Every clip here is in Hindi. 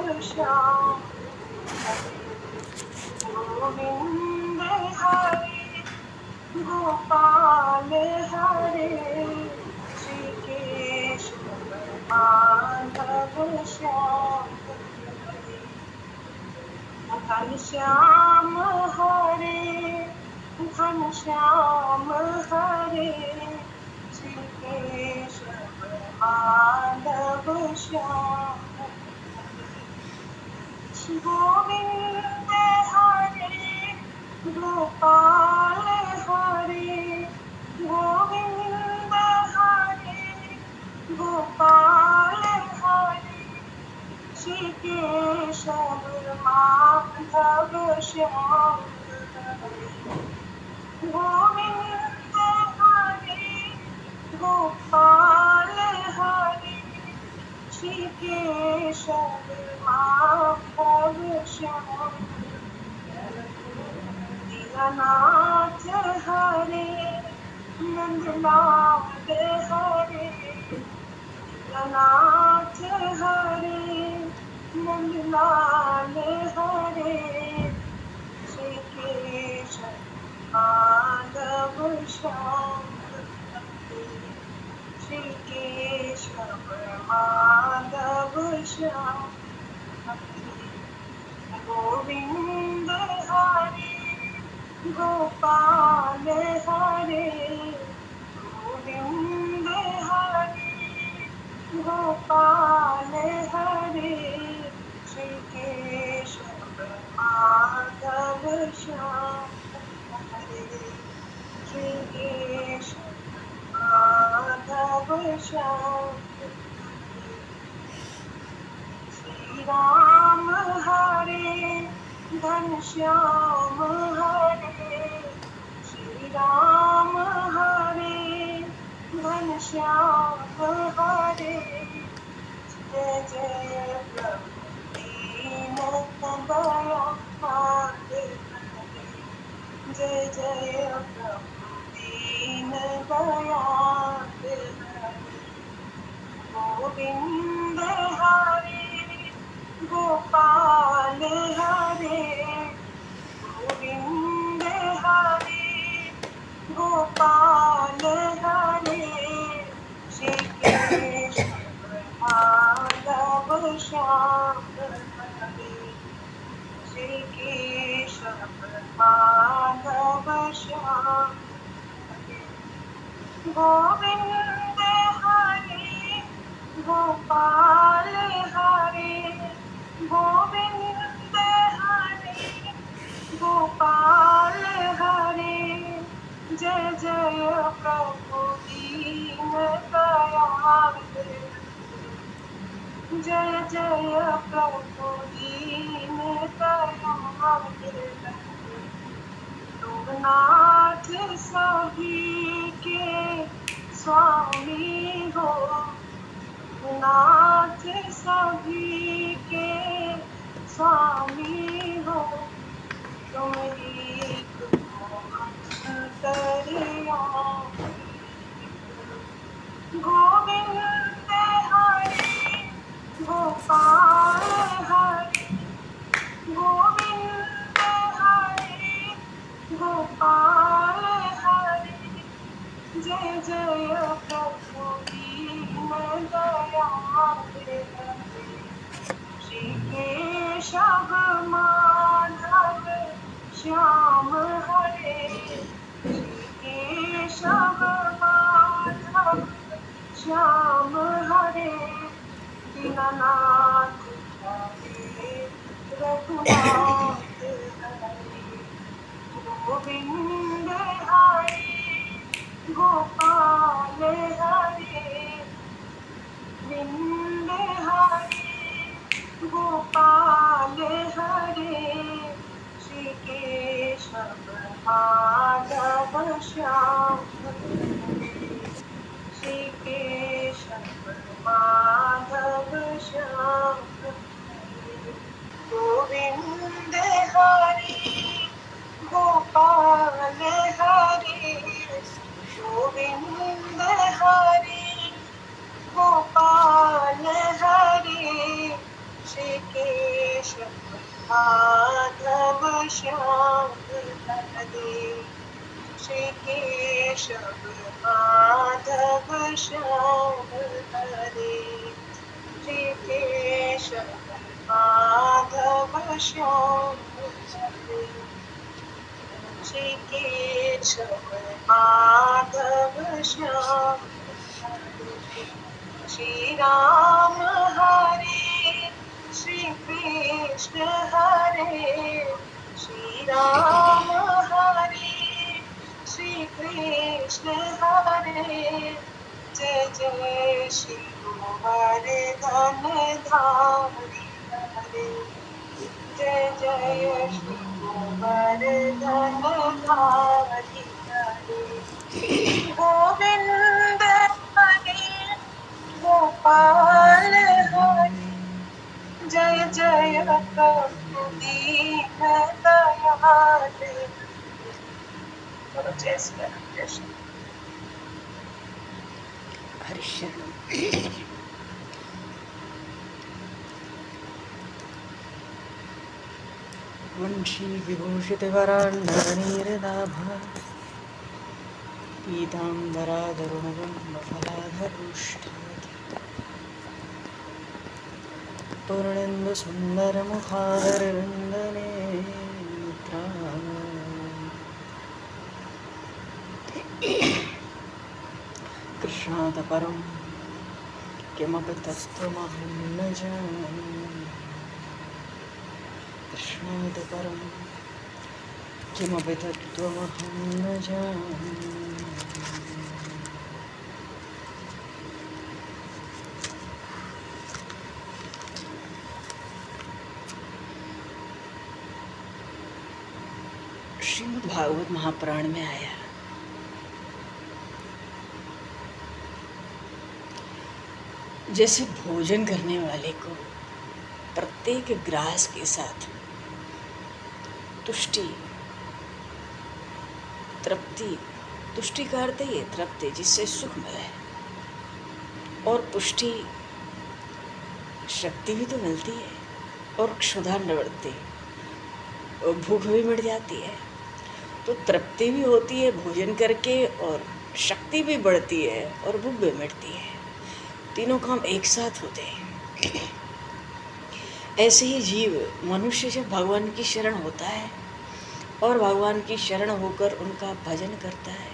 श्याम गोविंद हरे गोपाल हरे श्री केशव माधव श्याम घनश्याम हरे घनश्याम हरे श्री केशव माधव श्याम गोविंद हरे गोपाल हरे गोविंद हरे गोपाल हरे श्री केशव माधव श्याम गोविंद हरे गोपाल हरे श्री केशव माधव श्याम दीननाथ हरे नंदलाल हरे दीननाथ हरे नंदलाल हरे श्री केशव माधव श्याम श्री केशव माधव श्याम गोविंद हरे गोपाल हरे गोविंद हरे गोपाल हरे श्री केशव माधव श्याम श्री केशव माधव श्याम श्री राम हरे घनश्याम हरे श्री राम हरे घनश्याम हरे जय जय प्रभु दीन दयाल जय जय प्रभु दीन दयाल गोविंद हरे गोपाल हरे गोविंद हरे गोपाल हरे श्री केशव माधव श्याम हरे श्री केशव माधव श्याम गोविंद हरे गोपाल हरे गोविंद हरे गोपाल हरे जय जय प्रभु दीन दयाल जय जय प्रभु दीन दयाल लोकनाथ सभी के स्वामी हो नाथ सभी के स्वामी हो तुम एक गोविंद हरे गोपाल हरे गोविंद हरे गोपाल हरे जय जय प्रभु दीन दयाल श्री केशव माधव श्याम हरे श्री केशव माधव श्याम हरे दीननाथ हरे रघुनाथ हरे गोविंद हरे गोपाल हरे गोविंद हरे गोपाल हरे श्री केशव माधव श्याम श्री केशव माधव श्याम गोविंद हरे गोपाल हरे गोविंद हरे गोपाल हरे श्री केशव माधव श्याम हरे, श्री केशव माधव श्याम हरे, श्री केशव माधव श्याम हरे, श्री केशव माधव श्याम हरे, श्री राम हरे, श्री कृष्ण हरे, श्री राम हरे, श्री कृष्ण हरे, जय जय श्री गोवर्धन धारी हरे, जय जय श्री गोवर्धन धारी हरे, गोविंद हरे गोपाल हरे, जय जय दीन दयाल। बोलो जय श्री राम, जय श्री हरिशरणं वंशीविभूषितवरान्नवनीरदाभा पीताम्बराधरुणबिम्बफलाधरुष्ठात् पूर्णेन्दुसुन्दरमुखादरविन्दनेत्रा कृष्णात् परं किमपि तत्त्वमहं न जाने, कृष्णात् परं किमपि तत्त्वमहं न जाने। श्रीमद् भागवत महापुराण में आया, जैसे भोजन करने वाले को प्रत्येक ग्रास के साथ तुष्टि तृप्ति, तुष्टि का अर्थ ये तृप्ति जिससे सुख मिले, और पुष्टि शक्ति भी तो मिलती है, और क्षुधा निवृत्ति, और भूख भी मिट जाती है। तो तृप्ति भी होती है भोजन करके, और शक्ति भी बढ़ती है, और भूख भी मिटती है। तीनों काम एक साथ होते हैं। ऐसे ही जीव मनुष्य जब भगवान की शरण होता है और भगवान की शरण होकर उनका भजन करता है,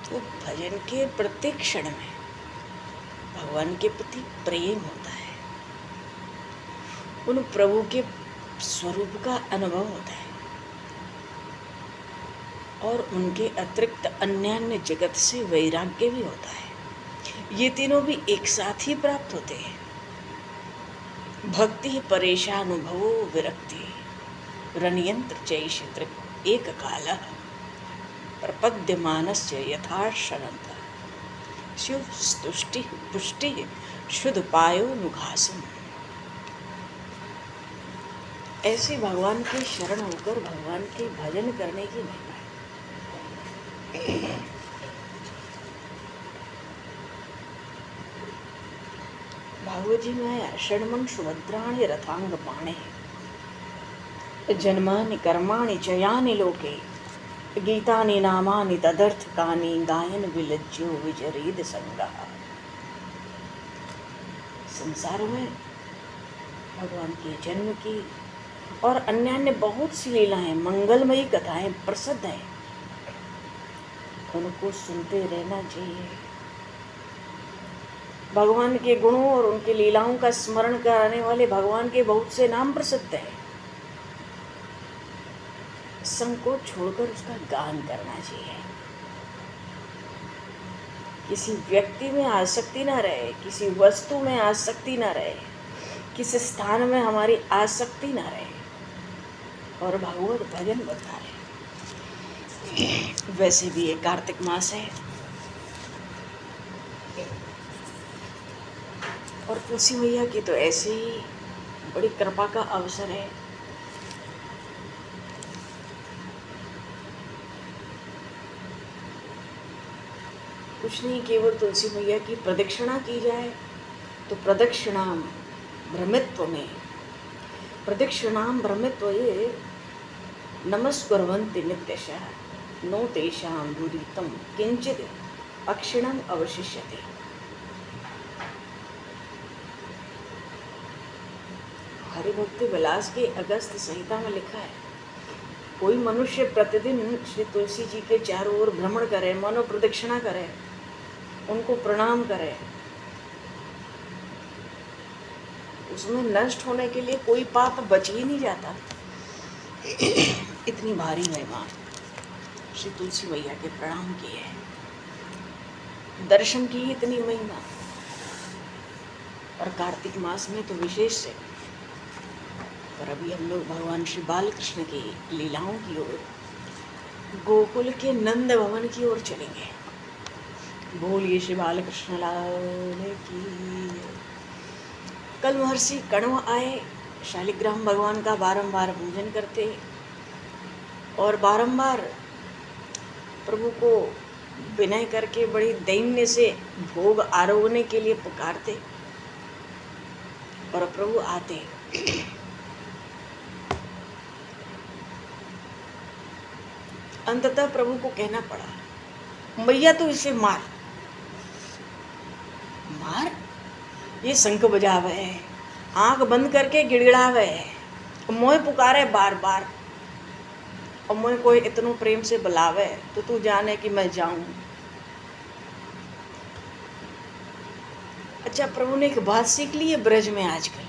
तो भजन के प्रत्येक क्षण में भगवान के प्रति प्रेम होता है, उन प्रभु के स्वरूप का अनुभव होता है, और उनके अतिरिक्त अन्य जगत से वैराग्य भी होता है। ये तीनों भी एक साथ ही प्राप्त होते हैं। भक्ति परेशानुभवो विरक्ति रनियंत्र चैषित्र एक काल प्रपद्यमानस्य यथाशनंत शिव स्तुष्टि पुष्टि शुद्ध पायो नुघासम। ऐसे भगवान के शरण होकर भगवान के भजन करने की महिमा है। भागवत जी में आया, षण्मन सुभद्राणि रथांग पाणे जन्मानि कर्माणि चयानि लोके गीतानि नामानि तदर्थकानि गायन विलज्जो विचरेद संगः। संसार में भगवान के जन्म की और अन्य बहुत सी लीलाएं, मंगलमयी कथाएं प्रसिद्ध हैं, उनको सुनते रहना चाहिए। भगवान के गुणों और उनकी लीलाओं का स्मरण कराने वाले भगवान के बहुत से नाम प्रसिद्ध हैं। संग को छोड़कर उसका गान करना चाहिए। किसी व्यक्ति में आसक्ति ना रहे, किसी वस्तु में आसक्ति ना रहे, किसी स्थान में हमारी आसक्ति ना रहे, और भगवत भजन बता रहे। वैसे भी ये कार्तिक मास है और तुलसी मैया की तो ऐसे ही बड़ी कृपा का अवसर है। कुछ नहीं, केवल तुलसी मैया की प्रदक्षिणा की जाए तो प्रदक्षिणाम भ्रमित्व में, प्रदक्षिणाम भ्रमित्व ये नमस्कुर्वन्ति नित्यशः नो तेषां दुरितं किंचित अक्षिणम अवशिष्यते। हरिभक्ति विलास के अगस्त संहिता में लिखा है, कोई मनुष्य प्रतिदिन श्री तुलसी जी के चारों ओर भ्रमण करे, मनो प्रदक्षिणा करे, उनको प्रणाम करे, उसमें नष्ट होने के लिए कोई पाप बच ही नहीं जाता। इतनी भारी महिमा श्री तुलसी मैया के प्रणाम की है, दर्शन की इतनी महिमा। और कार्तिक मास में तो विशेष से। पर अभी हम लोग भगवान श्री बालकृष्ण की लीलाओं की ओर, गोकुल के नंद भवन की ओर चलेंगे। बोलिए श्री बालकृष्ण लाल की। कल महर्षि कण्व आए, शालिग्राम भगवान का बारंबार पूजन करते और बारंबार प्रभु को विनय करके बड़ी दैन्य से भोग आरोगने के लिए पुकारते और प्रभु आते। अंततः प्रभु को कहना पड़ा, मैया तो इसे मार मार, ये शंख बजावे, आंख बंद करके गिड़गिड़ावे, मोह पुकारे बार बार, और मोह कोई इतनो प्रेम से बुलावे तो तू जाने कि मैं जाऊं। अच्छा, प्रभु ने एक बात सीख ली है ब्रज में आजकल,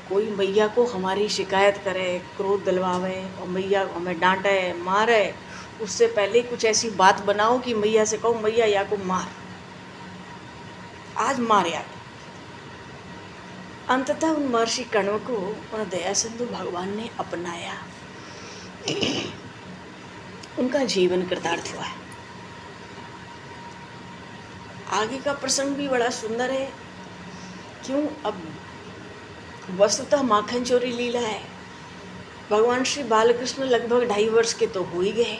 कोई मैया को हमारी शिकायत करे, क्रोध दिलवावे और मैया हमें डांटे मारे, उससे पहले कुछ ऐसी बात बनाओ कि मैया से कहो, मैया या को मार, आज मार या। अंततः उन महर्षि कण्व को उन दया सिंधु भगवान ने अपनाया, उनका जीवन कृतार्थ हुआ। आगे का प्रसंग भी बड़ा सुंदर है। क्यों? अब वस्तुतः माखन चोरी लीला है। भगवान श्री बालकृष्ण लगभग 2.5 वर्ष के तो हो ही गए।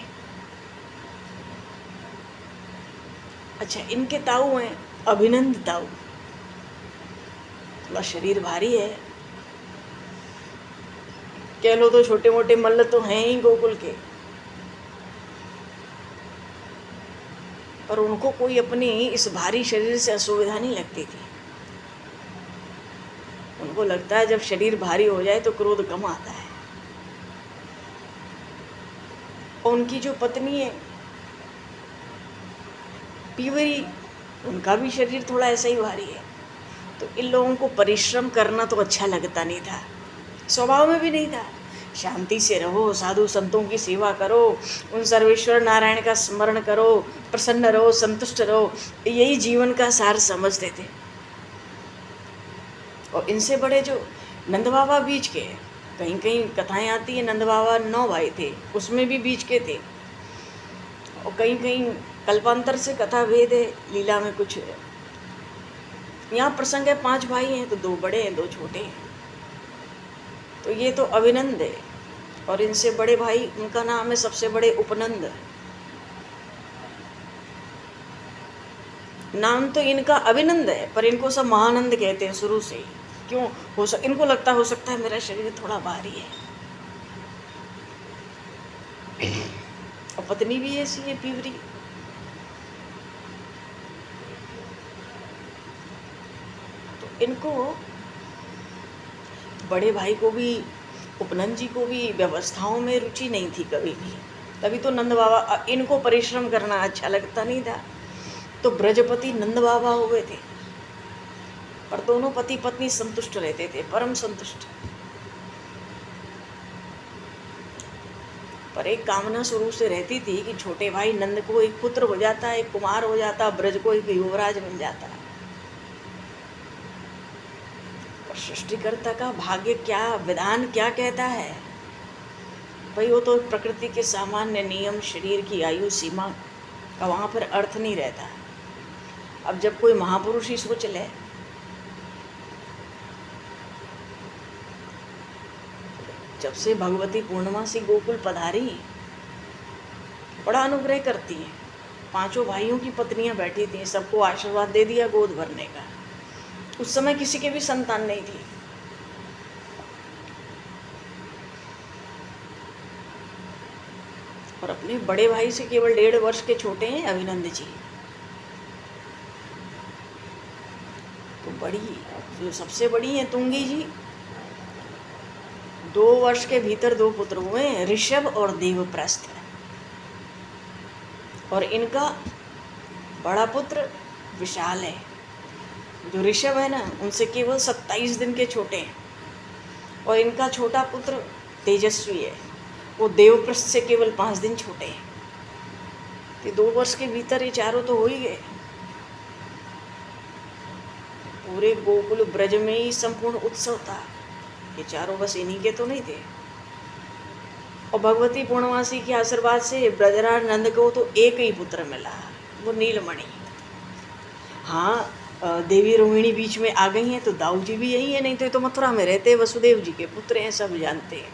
अच्छा, इनके ताऊ हैं अभिनंद ताऊ, थोड़ा शरीर भारी है, कह लो तो छोटे मोटे मल्ल तो हैं ही गोकुल के, पर उनको कोई अपनी इस भारी शरीर से असुविधा नहीं लगती थी। उनको लगता है जब शरीर भारी हो जाए तो क्रोध कम आता है। और उनकी जो पत्नी है पीवरी, उनका भी शरीर थोड़ा ऐसा ही भारी है। तो इन लोगों को परिश्रम करना तो अच्छा लगता नहीं था, स्वभाव में भी नहीं था। शांति से रहो, साधु संतों की सेवा करो, उन सर्वेश्वर नारायण का स्मरण करो, प्रसन्न रहो, संतुष्ट रहो, यही जीवन का सार समझते थे। और इनसे बड़े जो नंद बाबा बीच के, कहीं कहीं कथाएं आती है नंद बाबा 9 भाई थे, उसमें भी बीच के थे। और कहीं कहीं कल्पांतर से कथा भेद है, लीला में कुछ है। यहाँ प्रसंग है 5 भाई हैं, तो 2 बड़े हैं 2 छोटे हैं। तो ये तो अभिनंद है, और इनसे बड़े भाई, उनका नाम है सबसे बड़े उपनंद। नाम तो इनका अभिनंद है, पर इनको सब महानंद कहते हैं शुरू से ही। क्यों? इनको लगता हो सकता है मेरा शरीर थोड़ा भारी है। और पत्नी भी ऐसी है पीवरी। तो इनको, बड़े भाई को भी, उपनंद जी को भी व्यवस्थाओं में रुचि नहीं थी कभी भी। तभी तो नंद बाबा, इनको परिश्रम करना अच्छा लगता नहीं था, तो ब्रजपति नंद बाबा हो गए थे। पर दोनों पति पत्नी संतुष्ट रहते थे, परम संतुष्ट। पर एक कामना शुरू से रहती थी कि छोटे भाई नंद को एक पुत्र हो जाता, एक कुमार हो जाता, ब्रज को एक युवराज बन जाता। सृष्टिकर्ता का भाग्य क्या, विधान क्या कहता है भाई, वो तो प्रकृति के सामान्य नियम, शरीर की आयु सीमा का वहाँ पर अर्थ नहीं रहता। अब जब कोई महापुरुष ही सोच ले, जब से भगवती पूर्णमासी गोकुल पधारी, बड़ा अनुग्रह करती हैं। 5 भाइयों की पत्नियां बैठी थी, सबको आशीर्वाद दे दिया गोद भरने का। उस समय किसी के भी संतान नहीं थी। और अपने बड़े भाई से केवल 1.5 वर्ष के छोटे हैं अभिनंद जी। तो बड़ी जो सबसे बड़ी हैं तुंगी जी, 2 वर्ष के भीतर 2 पुत्र हुए हैं, ऋषभ और देवप्रस्थ। और इनका बड़ा पुत्र विशाल है। जो ऋषभ है ना, उनसे केवल 27 दिन के छोटे हैं। और इनका छोटा पुत्र तेजस्वी है, वो देवप्रस्थ से केवल 5 दिन छोटे हैं। तो 2 वर्ष के भीतर ये चारों तो हो ही गए। पूरे गोकुल ब्रज में ही संपूर्ण उत्सव था। ये चारों बस इन्हीं के तो नहीं थे। और भगवती पूर्णमासी के आशीर्वाद से ब्रजराज नंद को तो एक ही पुत्र मिला, वो नीलमणि। हाँ, देवी रोहिणी बीच में आ गई हैं तो दाऊ जी भी यही है, नहीं तो ये तो मथुरा में रहते, वसुदेव जी के पुत्र हैं, सब जानते हैं।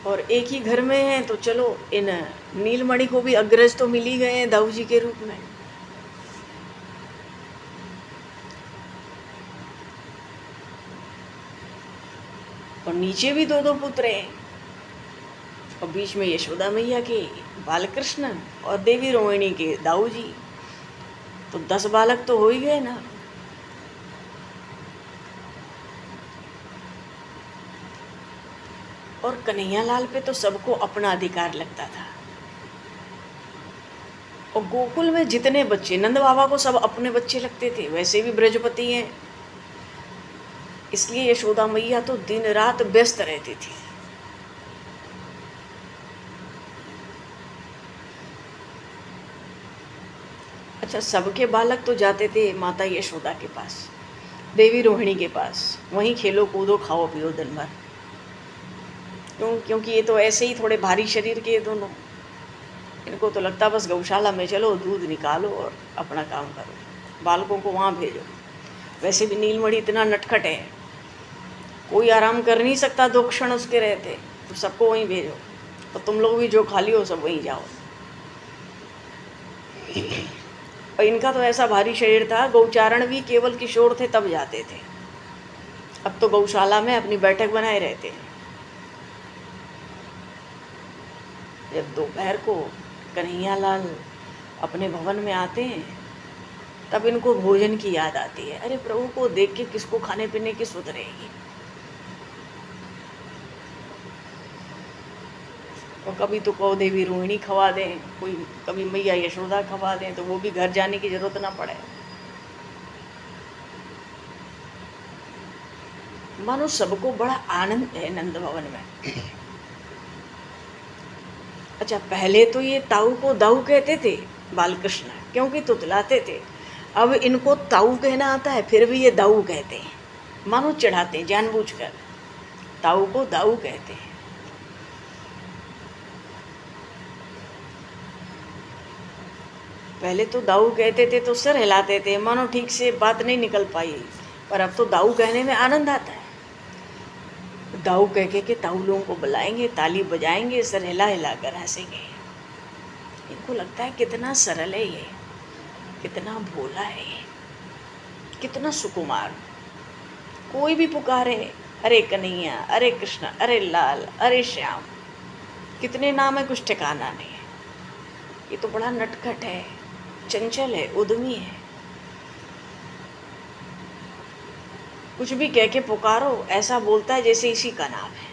और एक ही घर में हैं तो चलो इन नीलमणि को भी अग्रज तो मिल ही गए हैं दाऊ जी के रूप में। और नीचे भी 2 पुत्र हैं। और बीच में यशोदा मैया के बालकृष्ण और देवी रोहिणी के दाऊ जी। तो 10 बालक तो हो ही गए ना। और कन्हैया लाल पे तो सबको अपना अधिकार लगता था। और गोकुल में जितने बच्चे, नंद बाबा को सब अपने बच्चे लगते थे, वैसे भी ब्रजपति हैं, इसलिए यशोदा मैया तो दिन रात व्यस्त रहती थी। अच्छा, सबके बालक तो जाते थे माता यशोदा के पास, देवी रोहिणी के पास, वहीं खेलो कूदो खाओ पियो दिन भर। क्योंकि ये तो ऐसे ही थोड़े भारी शरीर के दोनों, इनको तो लगता बस गौशाला में चलो, दूध निकालो और अपना काम करो, बालकों को वहाँ भेजो। वैसे भी नीलमणि इतना नटखट है, कोई आराम कर नहीं सकता 2 क्षण उसके रहते, तो सबको वहीं भेजो। और तुम लोग भी जो खाली हो सब वहीं जाओ। और इनका तो ऐसा भारी शरीर था, गौचारण भी केवल किशोर थे तब जाते थे। अब तो गौशाला में अपनी बैठक बनाए रहते हैं। जब दोपहर को कन्हैया लाल अपने भवन में आते हैं तब इनको भोजन की याद आती है। अरे प्रभु को देख के किसको खाने पीने की सुध रहेगी। और कभी तो कहो देवी रोहिणी खवा दें, कोई कभी मैया यशोदा खवा दें, तो वो भी घर जाने की जरूरत ना पड़े। मानो सबको बड़ा आनंद है नंद भवन में। अच्छा, पहले तो ये ताऊ को दाऊ कहते थे बालकृष्ण, क्योंकि तुतलाते थे। अब इनको ताऊ कहना आता है, फिर भी ये दाऊ कहते हैं, मानो चढ़ाते हैं जानबूझकर। ताऊ को दाऊ कहते हैं। पहले तो दाऊ कहते थे तो सर हिलाते थे, मानो ठीक से बात नहीं निकल पाई। पर अब तो दाऊ कहने में आनंद आता है। दाऊ कह के ताऊ लोगों को बुलाएंगे, ताली बजाएंगे, सर हिला हिला कर हंसेंगे। इनको लगता है कितना सरल है ये, कितना भोला है ये, कितना सुकुमार। कोई भी पुकारे, अरे कन्हैया, अरे कृष्ण, अरे लाल, अरे श्याम, कितने नाम है कुछ ठिकाना नहीं है। ये तो बड़ा नटखट है, चंचल है, उद्यमी है। कुछ भी कह के पुकारो ऐसा बोलता है जैसे इसी का नाम है।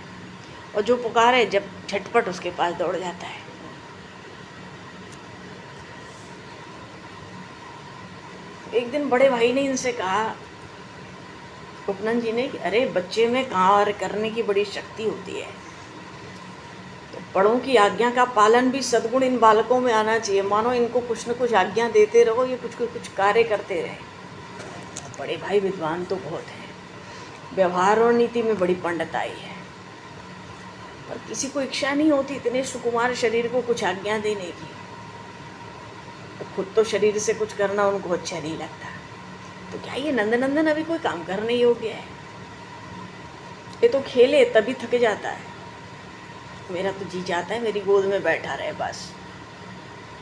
और जो पुकारे जब झटपट उसके पास दौड़ जाता है। एक दिन बड़े भाई ने इनसे कहा, उपनंद जी ने, कि अरे बच्चे में कार्य करने की बड़ी शक्ति होती है, तो बड़ों की आज्ञा का पालन भी सद्गुण इन बालकों में आना चाहिए। मानो इनको कुछ न कुछ आज्ञा देते रहो, ये कुछ कार्य करते रहे। बड़े भाई विद्वान तो बहुत हैं, व्यवहार और नीति में बड़ी पंडिताई है, पर किसी को इच्छा नहीं होती इतने सुकुमार शरीर को कुछ आज्ञा देने की। तो खुद तो शरीर से कुछ करना उनको अच्छा नहीं लगता, तो क्या ये नंदनंदन अभी कोई काम करने योग्य है? ये तो खेले तभी थक जाता है। मेरा तो जी चाहता है मेरी गोद में बैठा रहे बस।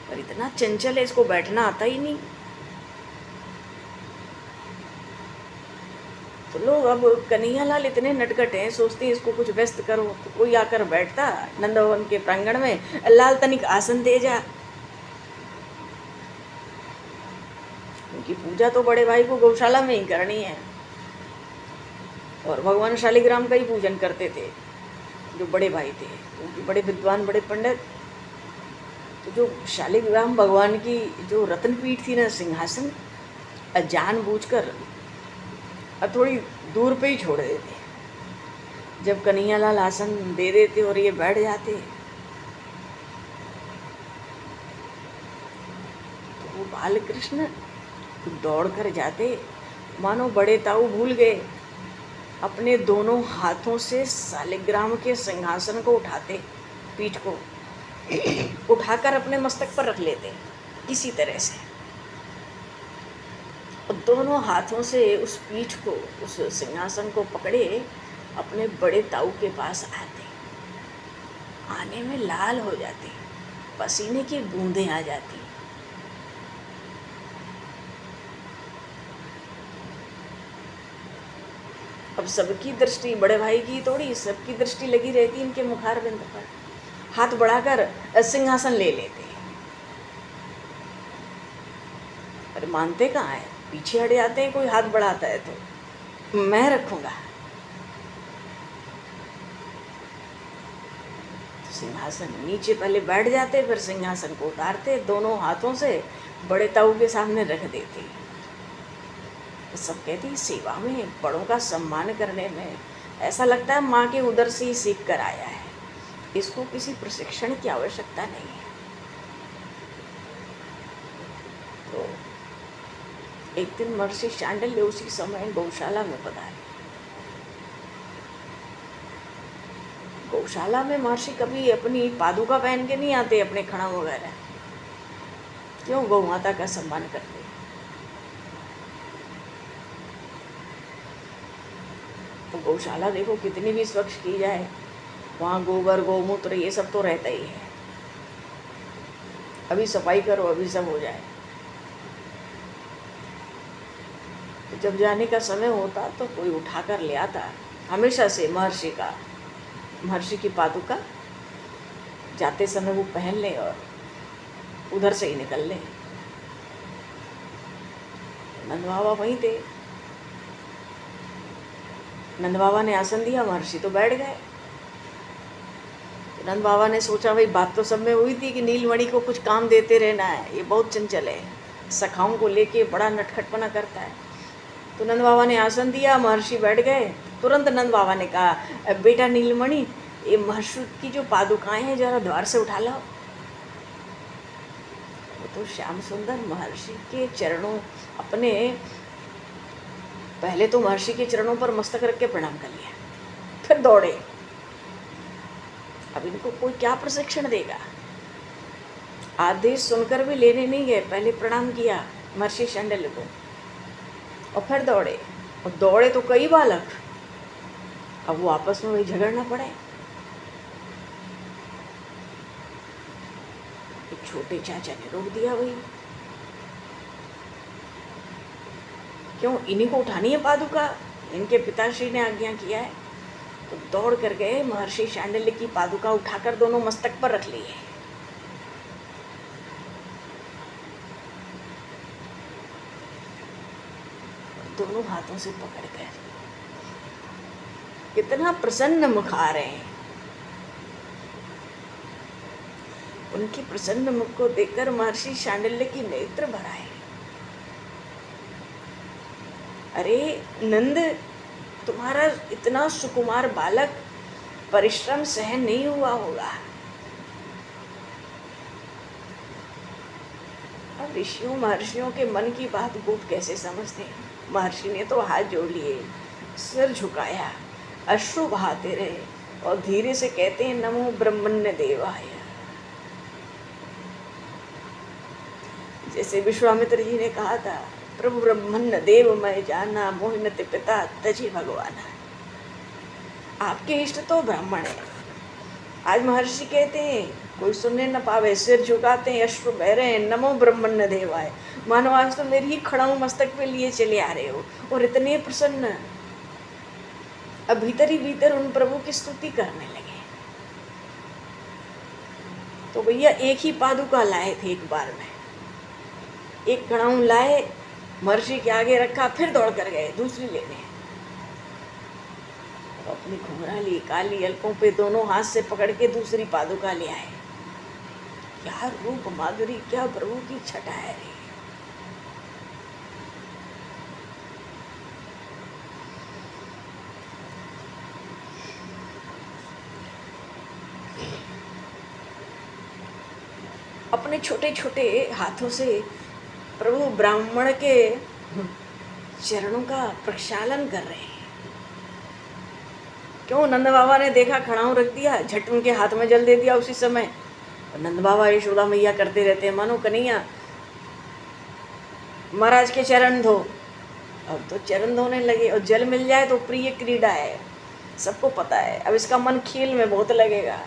पर इतना चंचल है, इसको बैठना आता ही नहीं। तो लोग अब कन्हैयालाल इतने नटखट हैं, सोचते हैं इसको कुछ व्यस्त करो, तो कोई आकर बैठता नंद भवन के प्रांगण में, लाल तनिक आसन दे जा। उनकी पूजा तो बड़े भाई को गौशाला में ही करनी है, और भगवान शालिग्राम का ही पूजन करते थे जो बड़े भाई थे, क्योंकि बड़े विद्वान, बड़े पंडित। तो जो शालिग्राम भगवान की जो रत्नपीठ थी ना, सिंहासन, जानबूझकर थोड़ी दूर पे ही छोड़ देते। जब कन्हैयालाल आसन दे देते और ये बैठ जाते, तो वो बालकृष्ण दौड़ कर जाते, मानो बड़े ताऊ भूल गए, अपने दोनों हाथों से शालिग्राम के सिंहासन को उठाते, पीठ को उठाकर अपने मस्तक पर रख लेते किसी तरह से, और दोनों हाथों से उस पीठ को, उस सिंहासन को पकड़े अपने बड़े ताऊ के पास आते। आने में लाल हो जाते, पसीने की बूंदें आ जाती। अब सबकी दृष्टि, बड़े भाई की थोड़ी, सबकी दृष्टि लगी रहती इनके मुखारबिंद पर। हाथ बढ़ाकर सिंहासन ले लेते। अरे मानते कहाँ है, पीछे हट जाते हैं। कोई हाथ बढ़ाता है तो मैं रखूंगा। सिंहासन नीचे पहले बैठ जाते, फिर सिंहासन को उतारते, दोनों हाथों से बड़े ताऊ के सामने रख देते। तो सब कहती सेवा में, बड़ों का सम्मान करने में ऐसा लगता है माँ के उदर से ही सीख कर आया है, इसको किसी प्रशिक्षण की आवश्यकता नहीं है। तो एक दिन महर्षि शांडिल्य उसी समय गौशाला में पधारे। गौशाला में महर्षि कभी अपनी पादुका पहन के नहीं आते, अपने खड़ा वगैरह। क्यों? गौ माता का सम्मान करते। तो गौशाला देखो कितनी भी स्वच्छ की जाए, वहाँ गोबर, गौमूत्र ये सब तो रहता ही है। अभी सफाई करो, अभी सब हो जाए। तो जब जाने का समय होता तो कोई उठाकर ले आता, हमेशा से महर्षि की पादुका जाते समय वो पहन ले और उधर से ही निकल ले। नंद बाबा वहीं थे। नंद बाबा ने आसन दिया, महर्षि तो बैठ गए। तो नंद बाबा ने सोचा भाई बात तो सब में हुई थी कि नीलमणि को कुछ काम देते रहना है, ये बहुत चंचल है, सखाओं को लेके बड़ा नटखटपना करता है। तो नंद बाबा ने आसन दिया, महर्षि बैठ गए। तुरंत नंद बाबा ने कहा, बेटा नीलमणि, ये महर्षि की जो पादुकाएं हैं जरा द्वार से उठा लाओ। वो तो श्याम सुंदर महर्षि के चरणों, अपने पहले तो महर्षि के चरणों पर मस्तक रख के प्रणाम कर लिया, फिर दौड़े। अब इनको कोई क्या प्रशिक्षण देगा? आदेश सुनकर भी लेने नहीं गए, पहले प्रणाम किया महर्षि शांडिल्य को और फिर दौड़े। और दौड़े तो कई बालक, अब वो आपस में वही झगड़ना पड़े। एक छोटे चाचा ने रोक दिया, वही क्यों, इन्हीं को उठानी है पादुका, इनके पिताश्री ने आज्ञा किया है। तो दौड़ कर गए, महर्षि शांडिल्य की पादुका उठाकर दोनों मस्तक पर रख लिए। दोनों हाथों से पकड़ कर कितना प्रसन्न मुख आ रहे हैं। उनके प्रसन्न मुख को देखकर महर्षि शांडिल्य की नेत्र भर आए। अरे नंद, तुम्हारा इतना सुकुमार बालक परिश्रम सहन नहीं हुआ होगा। अब ऋषियों महर्षियों के मन की बात गोप कैसे समझते हैं? महर्षि ने तो हाथ जोड़ लिए, सिर झुकाया, अश्रु बहाते रहे और धीरे से कहते हैं, नमो ब्रह्मण्य देवाय। जैसे विश्वामित्र जी ने कहा था, प्रभु ब्रह्मण्य देव मैं जाना, मोहिनत पिता तजी भगवान। आपके इष्ट तो ब्राह्मण है। आज महर्षि कहते हैं कोई सुनने न पावे, सिर झुकाते हैं, अश्रु बह रहे हैं, नमो ब्रह्मण्य देवाय। मानो आज तो मेरी ही खड़ाऊ मस्तक पे लिए चले आ रहे हो, और इतने प्रसन्न। अब भीतर ही भीतर उन प्रभु की स्तुति करने लगे। तो भैया एक ही पादुका लाए थे एक बार में, एक खड़ाऊ लाए, महर्षि के आगे रखा, फिर दौड़ कर गए दूसरी लेने। अपनी घुंघराली काली अलकों पे दोनों हाथ से पकड़ के दूसरी पादुका ले आए। क्या रूप माधुरी, क्या प्रभु की छटा है रे। अपने छोटे छोटे हाथों से प्रभु ब्राह्मण के चरणों का प्रक्षालन कर रहे हैं। क्यों? नंद बाबा ने देखा, खड़ाऊ रख दिया, झट उनके हाथ में जल दे दिया उसी समय। और नंद बाबा यशोदा मैया करते रहते हैं, मानो कन्हैया महाराज के चरण धो। अब तो चरण धोने लगे, और जल मिल जाए तो प्रिय क्रीड़ा है, सबको पता है। अब इसका मन खेल में बहुत लगेगा।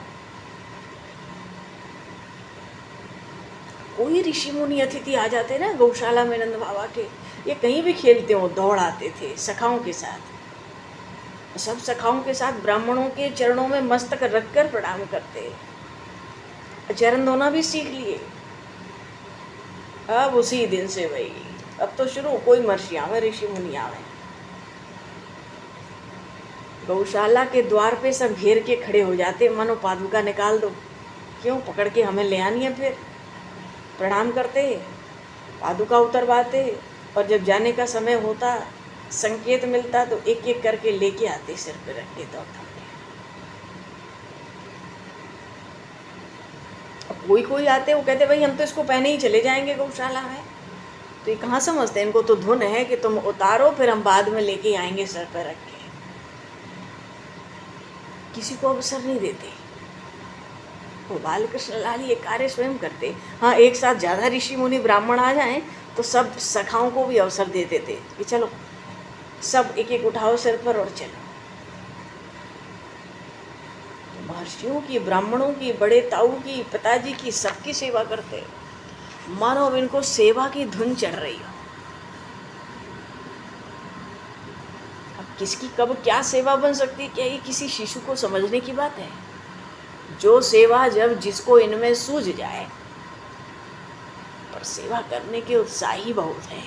कोई ऋषि मुनि अतिथि आ जाते ना गौशाला में नंद बाबा के, ये कहीं भी खेलते हो, दौड़ आते थे सखाओं के साथ। सब सखाओं के साथ ब्राह्मणों के चरणों में मस्तक रखकर प्रणाम करते, चरण धोना भी सीख लिए। अब उसी दिन से भाई अब तो शुरू, कोई महर्षि आवे, ऋषि मुनि आवे, गौशाला के द्वार पे सब घेर के खड़े हो जाते, मानो पादुका निकाल दो। क्यों? पकड़ के हमें ले आनी है। फिर प्रणाम करते, पादुका उतरवाते, और जब जाने का समय होता, संकेत मिलता, तो एक एक करके लेके आते, सिर पे रख के दौड़ दौड़ के। कोई कोई आते, वो कहते भाई हम तो इसको पहने ही चले जाएंगे गौशाला में। तो ये कहाँ समझते हैं, इनको तो धुन है कि तुम उतारो, फिर हम बाद में लेके आएंगे सर पे रख के। किसी को अवसर नहीं देते। वो बालकृष्ण लाल ये कार्य स्वयं करते। हाँ, एक साथ ज़्यादा ऋषि मुनि ब्राह्मण आ जाएं तो सब सखाओं को भी अवसर देते थे कि चलो सब एक एक उठाओ सिर पर और चलो। तो महर्षियों की, ब्राह्मणों की, बड़े ताऊ की, पिताजी की, सबकी सेवा करते, मानो अब इनको सेवा की धुन चढ़ रही हो। अब किसकी कब क्या सेवा बन सकती है, क्या ये किसी शिशु को समझने की बात है? जो सेवा जब जिसको इनमें सूझ जाए, पर सेवा करने के उत्साही बहुत है।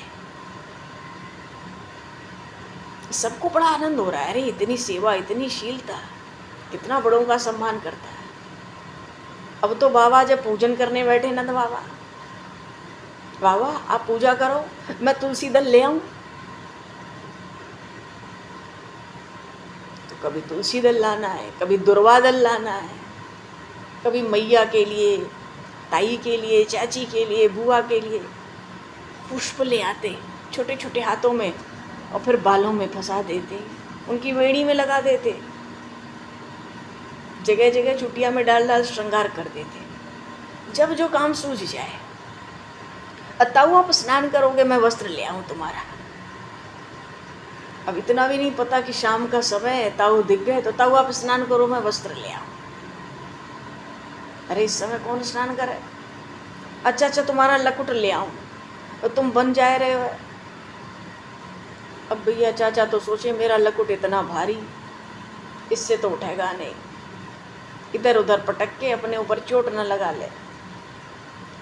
सबको बड़ा आनंद हो रहा है, अरे इतनी सेवा, इतनी शीलता, कितना बड़ों का सम्मान करता है। अब तो बाबा जब पूजन करने बैठे, नंद बाबा, बाबा आप पूजा करो, मैं तुलसी दल ले आऊं। तो कभी तुलसी दल लाना है, कभी दुर्वा दल लाना है, कभी मैया के लिए, ताई के लिए, चाची के लिए, बुआ के लिए पुष्प ले आते छोटे छोटे हाथों में, और फिर बालों में फंसा देते, उनकी वेणी में लगा देते, जगह जगह चुटिया में डाल डाल श्रृंगार कर देते। जब जो काम सूझ जाए, ताऊ आप स्नान करोगे, मैं वस्त्र ले आऊं तुम्हारा। अब इतना भी नहीं पता कि शाम का समय है, ताऊ दिख गए तो ताऊ आप स्नान करो, मैं वस्त्र ले आऊं। अरे इस समय कौन स्नान करे? अच्छा अच्छा तुम्हारा लकुट ले आऊं, तो तुम बन जाए रहे हो। अब भैया चाचा तो सोचे मेरा लकुट इतना भारी, इससे तो उठेगा नहीं, इधर उधर पटक के अपने ऊपर चोट न लगा ले।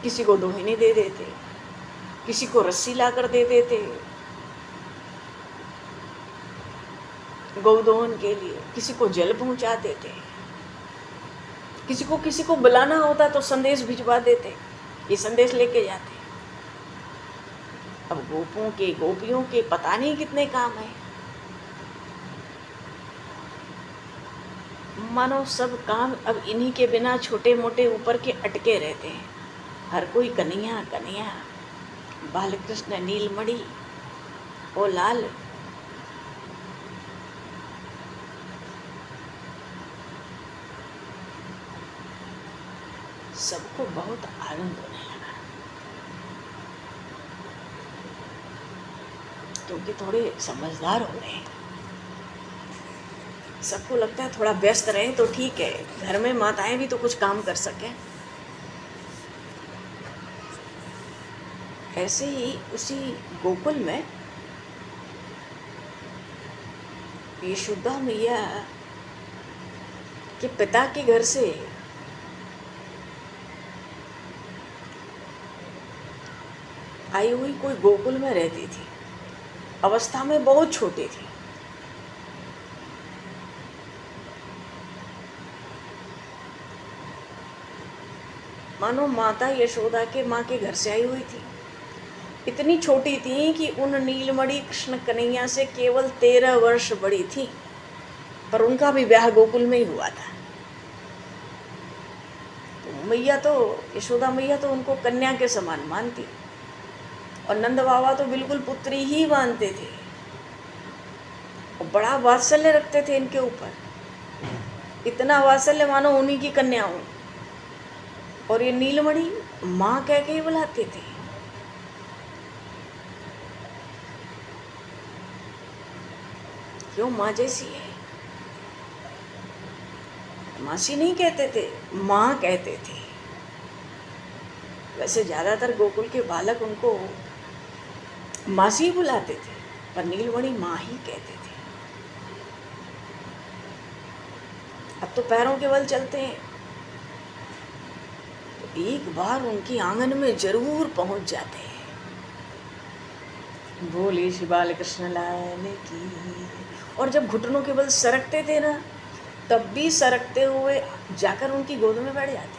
किसी को दोहिनी दे देते, किसी को रस्सी ला कर दे देते गौदोहन के लिए, किसी को जल पहुंचा देते, किसी को बुलाना होता तो संदेश भिजवा देते, ये संदेश लेके जाते। अब गोपों के, गोपियों के पता नहीं कितने काम है, मानो सब काम अब इन्हीं के बिना छोटे मोटे ऊपर के अटके रहते हैं। हर कोई कन्हैया कन्हैया, बालकृष्ण नीलमणि, ओ लाल। सबको बहुत आनंद होने लगा, क्योंकि थोड़े समझदार हो गए। सबको लगता है थोड़ा व्यस्त रहे तो ठीक है, घर में माताएं भी तो कुछ काम कर सकें। ऐसे ही उसी गोकुल में यशोदा मैया के पिता के घर से आई हुई कोई गोकुल में रहती थी। अवस्था में बहुत छोटी थी। मानो माता यशोदा के माँ के घर से आई हुई थी। इतनी छोटी थी कि उन नीलमणि कृष्ण कन्हैया से केवल 13 वर्ष बड़ी थी, पर उनका भी ब्याह गोकुल में ही हुआ था। तो मैया तो यशोदा मैया तो उनको कन्या के समान मानती, और नंद बाबा तो बिल्कुल पुत्री ही मानते थे, और बड़ा वात्सल्य रखते थे इनके ऊपर। इतना वात्सल्य मानो उन्हीं की कन्या हो। और ये नीलमणि माँ कह के ही बुलाते थे। क्यों? माँ जैसी है। मासी नहीं कहते थे, माँ कहते थे। वैसे ज्यादातर गोकुल के बालक उनको मासी बुलाते थे, पर नीलमणि माँ ही कहते थे। अब तो पैरों के बल चलते हैं, तो एक बार उनके आंगन में जरूर पहुंच जाते हैं। बोले श्री बाल कृष्ण लाल की। और जब घुटनों के बल सरकते थे ना, तब भी सरकते हुए जाकर उनकी गोद में बैठ जाते।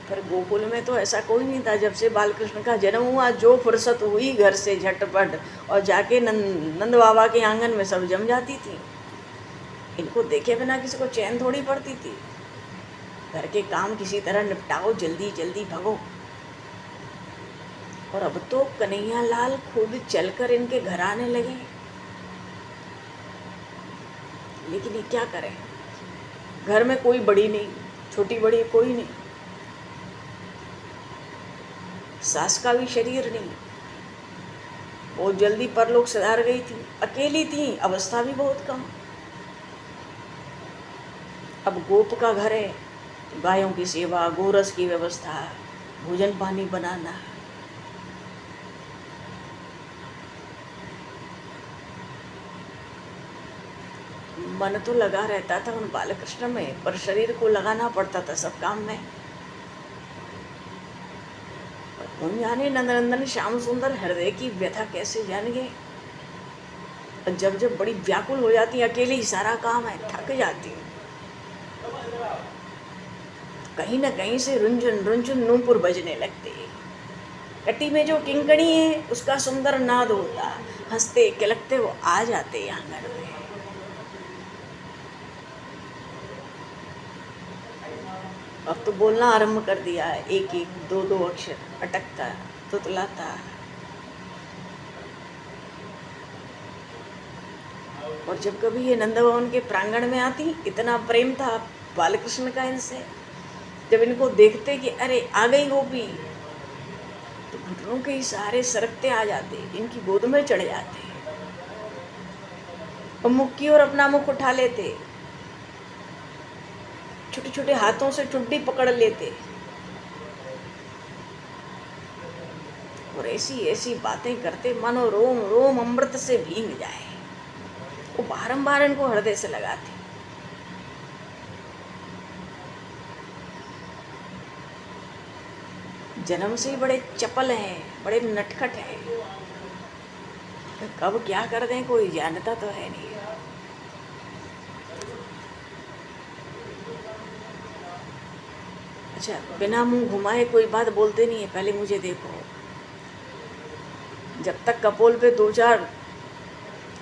पर गोकुल में तो ऐसा कोई नहीं था। जब से बालकृष्ण का जन्म हुआ, जो फुर्सत हुई घर से झटपट और जाके नंद बाबा के आंगन में सब जम जाती थी। इनको देखे बिना किसी को चैन थोड़ी पड़ती थी। घर के काम किसी तरह निपटाओ, जल्दी जल्दी भगो। और अब तो कन्हैया लाल खुद चलकर इनके घर आने लगे। लेकिन ये क्या करें, घर में कोई बड़ी नहीं, छोटी बड़ी कोई नहीं। सास का भी शरीर नहीं, वो जल्दी परलोक सिधार गई थी, अकेली थी, अवस्था भी बहुत कम। अब गोप का घर है, गायों की सेवा, गोरस की व्यवस्था, भोजन पानी बनाना। मन तो लगा रहता था उन बालकृष्ण में, पर शरीर को लगाना पड़ता था सब काम में। कौन जाने नंदनंदन श्याम सुंदर हृदय की व्यथा कैसे जान गए। जब जब बड़ी व्याकुल हो जाती, अकेले ही सारा काम है, थक जाती, कहीं ना कहीं से रुंझुन रुंझुन नूपुर बजने लगते। कटी में जो किंकणी है उसका सुंदर नाद होता, हंसते किलकते वो आ जाते आंगन में। अब तो बोलना आरंभ कर दिया है, एक एक दो दो अक्षर अटकता तुतलाता। और जब कभी ये नंद भवन के प्रांगण में आती, इतना प्रेम था बालकृष्ण का इनसे। जब इनको देखते कि अरे आ गई गोपी, तो घुटनों के इशारे सरकते आ जाते, इनकी गोद में चढ़ जाते और मुख की ओर अपना मुख उठा लेते, छोटे छोटे हाथों से चुड्डी पकड़ लेते और ऐसी ऐसी बातें करते मानो रोम रोम अमृत से भींग जाए। वो बारंबार इनको हृदय से लगाते। जन्म से ही बड़े चपल हैं, बड़े नटखट हैं, कब क्या कर दें कोई जानता तो है नहीं। अच्छा, बिना मुंह घुमाए कोई बात बोलते नहीं है, पहले मुझे देखो। जब तक कपोल पे 2-4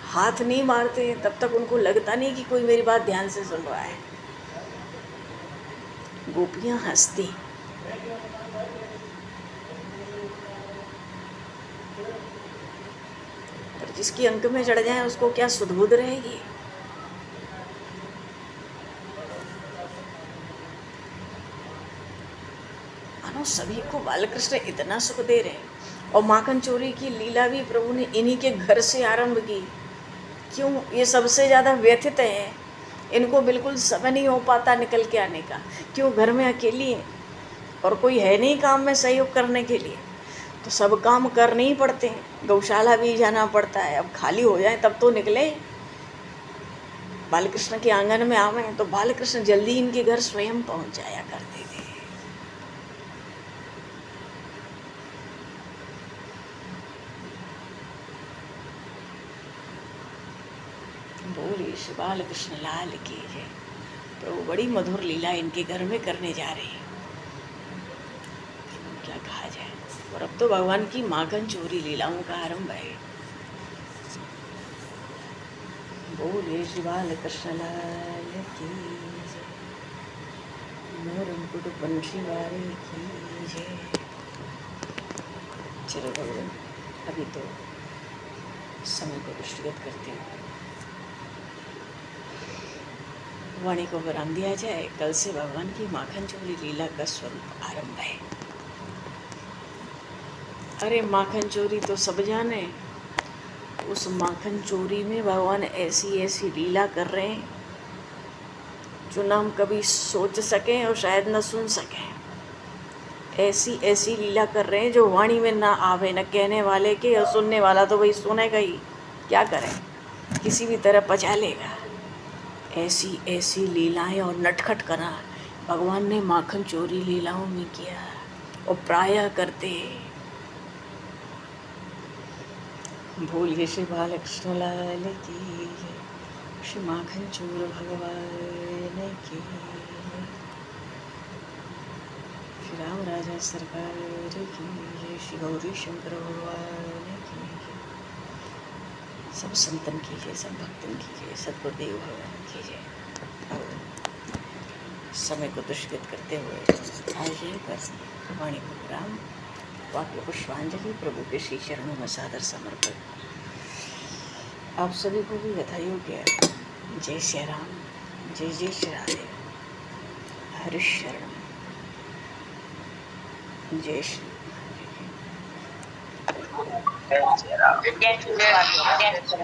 हाथ नहीं मारते हैं, तब तक उनको लगता नहीं कि कोई मेरी बात ध्यान से सुन रहा है। गोपियां हंसती, पर जिसकी अंक में चढ़ जाए उसको क्या सुध-बुध रहेगी। मानो सभी को बालकृष्ण इतना सुख दे रहे हैं। और माखन चोरी की लीला भी प्रभु ने इन्हीं के घर से आरंभ की। क्यों? ये सबसे ज़्यादा व्यथित हैं, इनको बिल्कुल समय नहीं हो पाता निकल के आने का। क्यों? घर में अकेली है और कोई है नहीं काम में सहयोग करने के लिए, तो सब काम करने ही पड़ते हैं। गौशाला भी जाना पड़ता है, अब खाली हो जाए तब तो निकले, बालकृष्ण के आंगन में आवे तो बालकृष्ण जल्दी इनके घर स्वयं पहुंच जाया करते थे। बोलिए श्री बालकृष्ण लाल की जय। प्रभु बड़ी मधुर लीला इनके घर में करने जा रहे हैं, क्या कहा जाए। और अब तो भगवान की माखन चोरी लीलाओं का आरंभ है। बोलिए श्री बालकृष्ण लाल की जय। मोर मुकुट बंशी वाले की जय। चलो भगवान, अभी तो समय को दृष्टिगत करते हैं, वाणी को विराम दिया जाए। कल से भगवान की माखन चोरी लीला का स्वरूप आरंभ है। अरे माखन चोरी तो सब जाने, उस माखन चोरी में भगवान ऐसी ऐसी लीला कर रहे हैं जो ना हम कभी सोच सकें और शायद न सुन सकें। ऐसी ऐसी लीला कर रहे हैं जो वाणी में ना आवे, न कहने वाले के, और सुनने वाला तो भाई सुनेगा ही, क्या करें, किसी भी तरह पचा लेगा। ऐसी ऐसी लीलाएं और नटखट करा भगवान ने माखन चोरी लीलाओं में किया और प्रायः करते। बोलिए श्री बालकृष्ण लाल की जय। श्री माखन चोर भगवान की, श्री राम राजा सरकार की जय। श्री गौरी शंकर भगवान की जय। सब संतन की जय, सब भक्तन की जय, सद्गुरुदेव भगवान की जय। और समय को दुष्कृत करते हुए आज ये कर वाणी को विराम, वाक्य पुष्पांजलि प्रभु के श्री चरणों में सादर समर्पित। आप सभी को भी यथा योग्य जय श्री राम, जय जय श्री राधे, हरि शरण, जय श्री जय राम। जय श्री राम। जय श्री राम। जय जय राम, जय जय।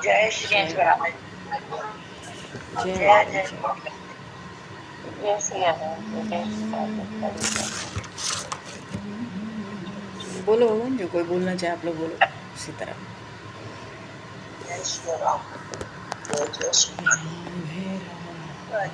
जय श्री राम। जय श्री राम। बोलो भगवान, जो कोई बोलना चाहे आप लोग बोलो उसी तरह। जय श्री राम। जय जय श्री राम है राम। राम।